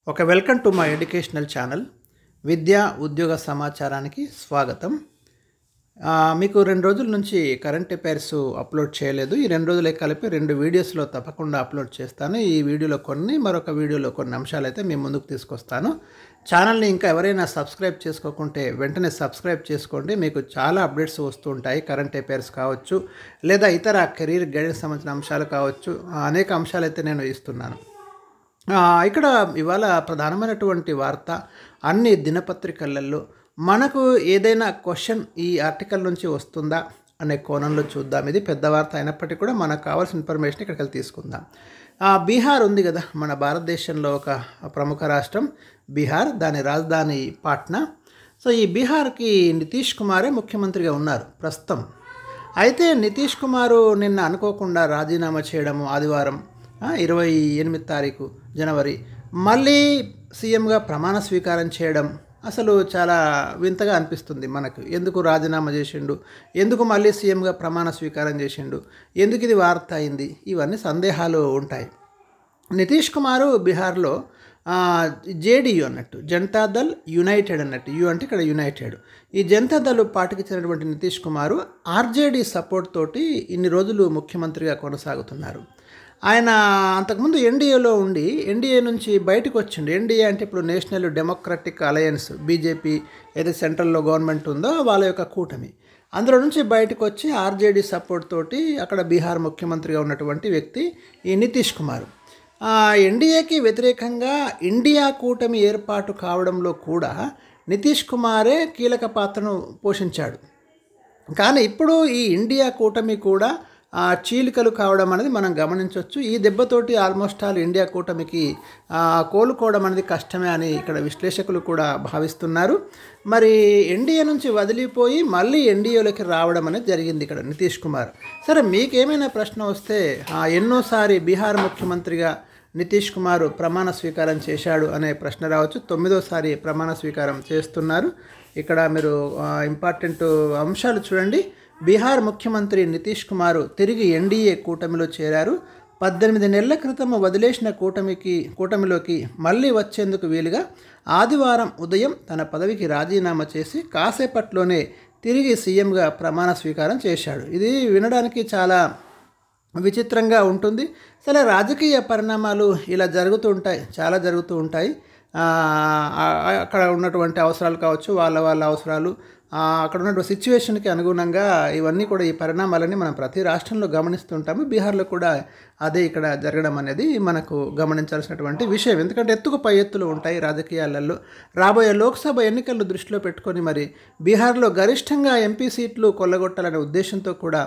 Welcome to my educational channel విద్యా ఉద్యోగ సమాచారానికి స్వాగతం. మీకు 2 రోజుల నుంచి కరెంట్ అఫైర్స్ అప్లోడ్ చేయలేదు. ఈ 2 రోజులే కలిపి 2 వీడియోస్లో తప్పకుండా అప్లోడ్ చేస్తాను. ఈ వీడియోలో కొన్ని, మరొక వీడియోలో కొన్ని అంశాలు అయితే మీ ముందుకు తీసుకొస్తాను. ఛానల్ని ఇంకా ఎవరైనా సబ్స్క్రైబ్ చేసుకోకుంటే వెంటనే సబ్స్క్రైబ్ చేసుకోండి. మీకు చాలా అప్డేట్స్ వస్తూ ఉంటాయి. కరెంట్ అఫైర్స్ కావచ్చు, లేదా ఇతర కెరీర్ గైడెన్స్ సంబంధించిన అంశాలు కావచ్చు, అనేక అంశాలు అయితే నేను ఇస్తున్నాను. ఇక్కడ ఇవాళ ప్రధానమైనటువంటి వార్త, అన్ని దినపత్రికలలో మనకు ఏదైనా క్వశ్చన్ ఈ ఆర్టికల్ నుంచి వస్తుందా అనే కోణంలో చూద్దాం. ఇది పెద్ద వార్త అయినప్పటికీ కూడా మనకు కావాల్సిన ఇన్ఫర్మేషన్ ఇక్కడికి వెళ్ళి తీసుకుందాం. బీహార్ ఉంది కదా, మన భారతదేశంలో ఒక ప్రముఖ రాష్ట్రం బీహార్, దాని రాజధాని పాట్నా. సో ఈ బీహార్కి నితీష్ కుమారే ముఖ్యమంత్రిగా ఉన్నారు ప్రస్తుతం. అయితే నితీష్ కుమారు నిన్న అనుకోకుండా రాజీనామా చేయడము, ఆదివారం 28 తారీఖు జనవరి మళ్ళీ సీఎంగా ప్రమాణ స్వీకారం చేయడం అసలు చాలా వింతగా అనిపిస్తుంది మనకు. ఎందుకు రాజీనామా చేసిండు, ఎందుకు మళ్ళీ సీఎంగా ప్రమాణ స్వీకారం చేసిండు, ఎందుకు ఇది వార్త అయింది, ఇవన్నీ సందేహాలు ఉంటాయి. నితీష్ కుమారు బీహార్లో జేడీయూ అన్నట్టు, జనతాదళ్ యునైటెడ్ అన్నట్టు, యూ అంటే ఇక్కడ యునైటెడ్, ఈ జనతాదళ్ పార్టీకి చెందినటువంటి నితీష్ కుమారు ఆర్జేడీ సపోర్ట్ తోటి ఇన్ని రోజులు ముఖ్యమంత్రిగా కొనసాగుతున్నారు. ఆయన అంతకుముందు ఎన్డీఏలో ఉండి ఎన్డీఏ నుంచి బయటకు వచ్చిండు. ఎన్డీఏ అంటే ఇప్పుడు నేషనల్ డెమోక్రటిక్ అలయన్స్, బీజేపీ ఏదైతే సెంట్రల్లో గవర్నమెంట్ ఉందో వాళ్ళ యొక్క కూటమి, అందులో నుంచి బయటకు వచ్చి ఆర్జేడీ సపోర్ట్ తోటి అక్కడ బీహార్ ముఖ్యమంత్రిగా ఉన్నటువంటి వ్యక్తి ఈ నితీష్ కుమార్. ఎన్డీఏకి వ్యతిరేకంగా ఇండియా కూటమి ఏర్పాటు కావడంలో కూడా నితీష్ కుమారే కీలక పాత్రను పోషించాడు. కానీ ఇప్పుడు ఈ ఇండియా కూటమి కూడా చీలికలు కావడం అనేది మనం గమనించవచ్చు. ఈ దెబ్బతోటి ఆల్మోస్ట్ ఆల్ ఇండియా కూటమికి కోలుకోవడం అనేది కష్టమే అని ఇక్కడ విశ్లేషకులు కూడా భావిస్తున్నారు. మరి ఎన్డీఏ నుంచి వదిలిపోయి మళ్ళీ ఎన్డీఏలోకి రావడం అనేది జరిగింది ఇక్కడ నితీష్ కుమార్. సరే, మీకేమైనా ప్రశ్న వస్తే ఎన్నోసారి బీహార్ ముఖ్యమంత్రిగా నితీష్ కుమార్ ప్రమాణ స్వీకారం చేశాడు అనే ప్రశ్న రావచ్చు. 9వ ప్రమాణ స్వీకారం చేస్తున్నారు. ఇక్కడ మీరు ఇంపార్టెంట్ అంశాలు చూడండి. బీహార్ ముఖ్యమంత్రి నితీష్ కుమార్ తిరిగి ఎన్డీఏ కూటమిలో చేరారు. 18 నెలల క్రితం వదిలేసిన కూటమిలోకి మళ్ళీ వచ్చేందుకు వీలుగా ఆదివారం ఉదయం తన పదవికి రాజీనామా చేసి కాసేపట్లోనే తిరిగి సీఎంగా ప్రమాణ స్వీకారం చేశాడు. ఇది వినడానికి చాలా విచిత్రంగా ఉంటుంది. సరే, రాజకీయ పరిణామాలు ఇలా చాలా జరుగుతూ ఉంటాయి. అక్కడ ఉన్నటువంటి అవసరాలు కావచ్చు, వాళ్ళ అవసరాలు, అక్కడ ఉన్నటువంటి సిచ్యువేషన్కి అనుగుణంగా ఇవన్నీ కూడా, ఈ పరిణామాలన్నీ మనం ప్రతి రాష్ట్రంలో గమనిస్తుంటాము. బీహార్లో కూడా అదే ఇక్కడ జరగడం అనేది మనకు గమనించాల్సినటువంటి విషయం. ఎందుకంటే ఎత్తుకు పై ఎత్తులు ఉంటాయి రాజకీయాలలో. రాబోయే లోక్సభ ఎన్నికలను దృష్టిలో పెట్టుకొని మరి బీహార్లో గరిష్టంగా ఎంపీ సీట్లు కొల్లగొట్టాలనే ఉద్దేశంతో కూడా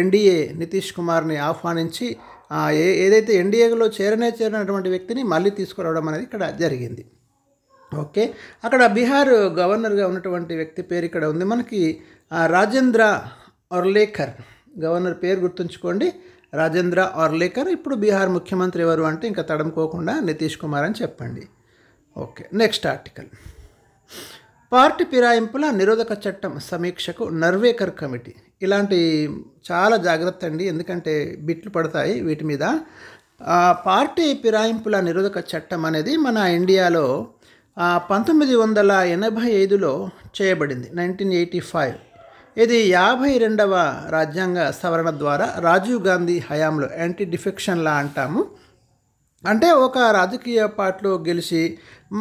ఎన్డీఏ నితీష్ కుమార్ని ఆహ్వానించి ఏదైతే ఎన్డీఏలో చేరినటువంటి వ్యక్తిని మళ్ళీ తీసుకురావడం అనేది ఇక్కడ జరిగింది. ఓకే, అక్కడ బీహార్ గవర్నర్గా ఉన్నటువంటి వ్యక్తి పేరు ఇక్కడ ఉంది మనకి, రాజేంద్ర ఆర్లేకర్. గవర్నర్ పేరు గుర్తుంచుకోండి, రాజేంద్ర ఆర్లేకర్. ఇప్పుడు బీహార్ ముఖ్యమంత్రి ఎవరు అంటే ఇంకా తడుముకోకుండా నితీష్ కుమార్ అని చెప్పండి. Okay, next article. పార్టీ ఫిరాయింపుల నిరోధక చట్టం సమీక్షకు నర్వేకర్ కమిటీ. ఇలాంటి చాలా జాగ్రత్త అండి, ఎందుకంటే బిట్లు పడతాయి వీటి మీద. పార్టీ ఫిరాయింపుల నిరోధక చట్టం అనేది మన ఇండియాలో 1985లో చేయబడింది, 1985. ఇది 52వ రాజ్యాంగ సవరణ ద్వారా రాజీవ్ గాంధీ హయాంలో యాంటీ డిఫెక్షన్ లా అంటాము. అంటే ఒక రాజకీయ పార్టీలో గెలిచి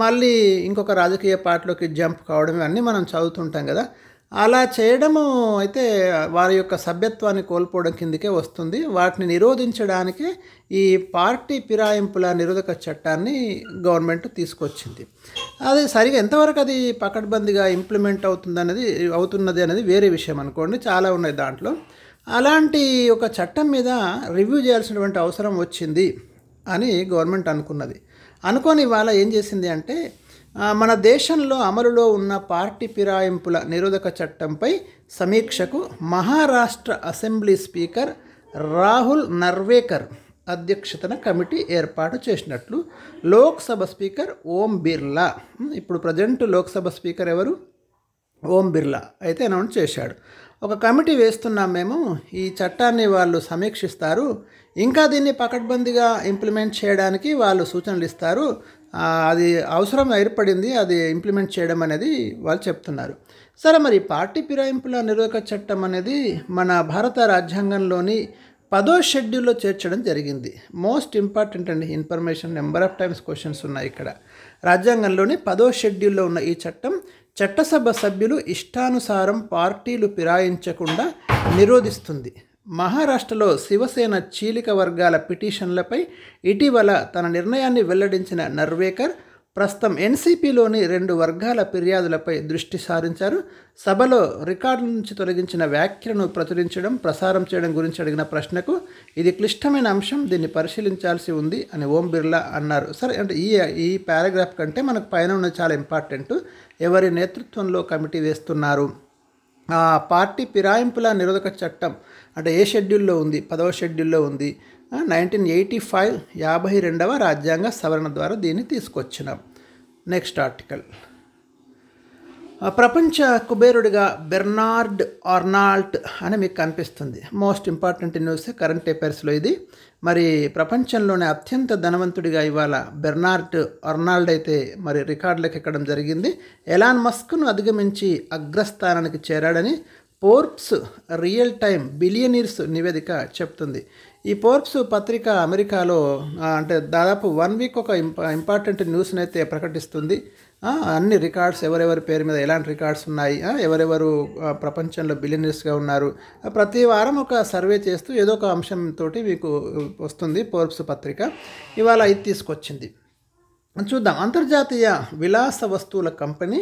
మళ్ళీ ఇంకొక రాజకీయ పార్టీలోకి జంప్ కావడం, ఇవన్నీ మనం చదువుతుంటాం కదా. అలా చేయడము అయితే వారి యొక్క సభ్యత్వాన్ని కోల్పోవడం కిందకే వస్తుంది. వాటిని నిరోధించడానికి ఈ పార్టీ ఫిరాయింపుల నిరోధక చట్టాన్ని గవర్నమెంట్ తీసుకొచ్చింది. అది సరిగా ఎంతవరకు అది పకడ్బందీగా ఇంప్లిమెంట్ అవుతున్నది అనేది వేరే విషయం అనుకోండి, చాలా ఉన్నాయి దాంట్లో. అలాంటి ఒక చట్టం మీద రివ్యూ చేయాల్సినటువంటి అవసరం వచ్చింది అని గవర్నమెంట్ అనుకొని ఇవాళ ఏం చేసింది అంటే, మన దేశంలో అమలులో ఉన్న పార్టీ ఫిరాయింపుల నిరోధక చట్టంపై సమీక్షకు మహారాష్ట్ర అసెంబ్లీ స్పీకర్ రాహుల్ నర్వేకర్ అధ్యక్షతన కమిటీ ఏర్పాటు చేసినట్లు లోక్సభ స్పీకర్ ఓం బిర్లా, ఇప్పుడు ప్రజెంట్ లోక్సభ స్పీకర్ ఎవరు, ఓం బిర్లా అయితే అనౌన్స్ చేశాడు. ఒక కమిటీ వేస్తున్నాం మేము, ఈ చట్టాన్ని వాళ్ళు సమీక్షిస్తారు, ఇంకా దీన్ని పకడ్బందీగా ఇంప్లిమెంట్ చేయడానికి వాళ్ళు సూచనలు ఇస్తారు. అది అవసరం ఏర్పడింది, అది ఇంప్లిమెంట్ చేయడం అనేది వాళ్ళు చెప్తున్నారు. సరే, మరి పార్టీ ఫిరాయింపుల నిరోధక చట్టం అనేది మన భారత రాజ్యాంగంలోని 10వ షెడ్యూల్లో చేర్చడం జరిగింది. మోస్ట్ ఇంపార్టెంట్ అండి information, number of times questions ఉన్నాయి ఇక్కడ. రాజ్యాంగంలోని 10వ షెడ్యూల్లో ఉన్న ఈ చట్టం చట్టసభ సభ్యులు ఇష్టానుసారం పార్టీలు ఫిరాయించకుండా నిరోధిస్తుంది. మహారాష్ట్రలో శివసేన చీలిక వర్గాల పిటిషన్లపై ఇటీవల తన నిర్ణయాన్ని వెల్లడించిన నర్వేకర్ ప్రస్తుతం ఎన్సీపీలోని 2 వర్గాల ఫిర్యాదులపై దృష్టి సారించారు. సభలో రికార్డుల నుంచి తొలగించిన వ్యాఖ్యలను ప్రచురించడం, ప్రసారం చేయడం గురించి అడిగిన ప్రశ్నకు ఇది క్లిష్టమైన అంశం, దీన్ని పరిశీలించాల్సి ఉంది అని ఓం బిర్లా అన్నారు. సరే, అంటే ఈ పారాగ్రాఫ్ కంటే మనకు పైన ఉన్న చాలా ఇంపార్టెంట్. ఎవరి నేతృత్వంలో కమిటీ వేస్తున్నారు? పార్టీ ఫిరాయింపుల నిరోధక చట్టం అంటే ఏ షెడ్యూల్లో ఉంది? 10వ షెడ్యూల్లో ఉంది. 1985 52వ రాజ్యాంగ సవరణ ద్వారా దీన్ని తీసుకొచ్చినాం. Next article. ప్రపంచ కుబేరుడిగా బెర్నార్డ్ ఆర్నాల్డ్ అని మీకు కనిపిస్తుంది. మోస్ట్ ఇంపార్టెంట్ న్యూస్ కరెంట్ అఫైర్స్లో ఇది. మరి ప్రపంచంలోనే అత్యంత ధనవంతుడిగా ఇవాళ బెర్నార్డ్ ఆర్నాల్డ్ అయితే మరి రికార్డులకు ఎక్కడం జరిగింది. ఎలాన్ మస్క్ను అధిగమించి అగ్రస్థానానికి చేరాడని ఫోర్బ్స్ రియల్ టైమ్ బిలియనీర్స్ నివేదిక చెప్తుంది. ఈ ఫోర్బ్స్ పత్రిక అమెరికాలో అంటే దాదాపు 1 వీక్ ఒక ఇంపార్టెంట్ న్యూస్ని అయితే ప్రకటిస్తుంది. అన్ని రికార్డ్స్, ఎవరెవరి పేరు మీద ఎలాంటి రికార్డ్స్ ఉన్నాయి, ఎవరెవరు ప్రపంచంలో బిలియనీర్స్గా ఉన్నారు, ప్రతి వారం ఒక సర్వే చేస్తూ ఏదో ఒక అంశంతో మీకు వస్తుంది ఫోర్బ్స్ పత్రిక. ఇవాళ ఇది తీసుకొచ్చింది. చూద్దాం. అంతర్జాతీయ విలాస వస్తువుల కంపెనీ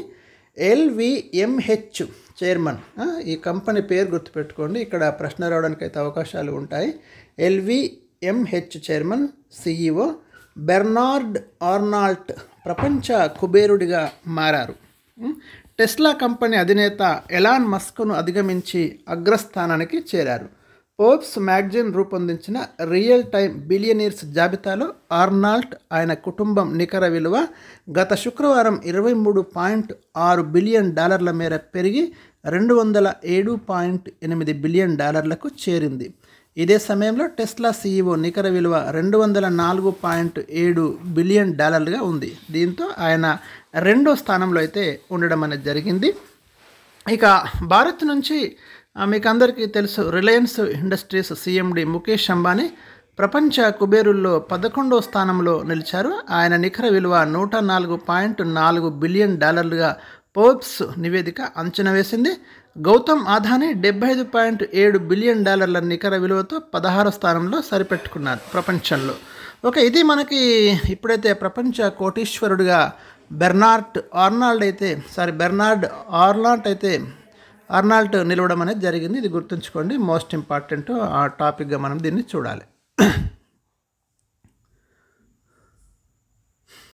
LVMH చైర్మన్, ఈ కంపెనీ పేరు గుర్తుపెట్టుకోండి, ఇక్కడ ప్రశ్న రావడానికి అయితే అవకాశాలు ఉంటాయి. LVMH chairman CEO Bernard Arnold ప్రపంచ కుబేరుడిగా మారారు. టెస్లా కంపెనీ అధినేత ఎలాన్ మస్క్ను అధిగమించి అగ్రస్థానానికి చేరారు. ఫోర్బ్స్ మ్యాగజైన్ రూపొందించిన రియల్ టైమ్ బిలియనీర్స్ జాబితాలో ఆర్నాల్డ్, ఆయన కుటుంబం నికర విలువ గత శుక్రవారం $23.6 బిలియన్ మేర పెరిగి $207.8 బిలియన్ చేరింది. ఇదే సమయంలో టెస్లా CEO నికర విలువ $204.7 బిలియన్ ఉంది. దీంతో ఆయన 2వ స్థానంలో అయితే ఉండడం అనేది జరిగింది. ఇక భారత్ నుంచి మీకు అందరికీ తెలుసు, Reliance industries CMD Mukesh Ambani ప్రపంచ కుబేరుల్లో 11వ స్థానంలో నిలిచారు. ఆయన నికర విలువ $104.4 బిలియన్ ఫోర్బ్స్ నివేదిక అంచనా వేసింది. గౌతమ్ అదానీ $75.7 బిలియన్ నికర విలువతో 16వ స్థానంలో సరిపెట్టుకున్నారు ప్రపంచంలో. ఓకే, ఇది మనకి ఇప్పుడైతే ప్రపంచ కోటీశ్వరుడిగా బెర్నార్డ్ ఆర్నాల్డ్ నిలవడం అనేది జరిగింది. ఇది గుర్తుంచుకోండి, మోస్ట్ ఇంపార్టెంట్ ఆ టాపిక్గా మనం దీన్ని చూడాలి.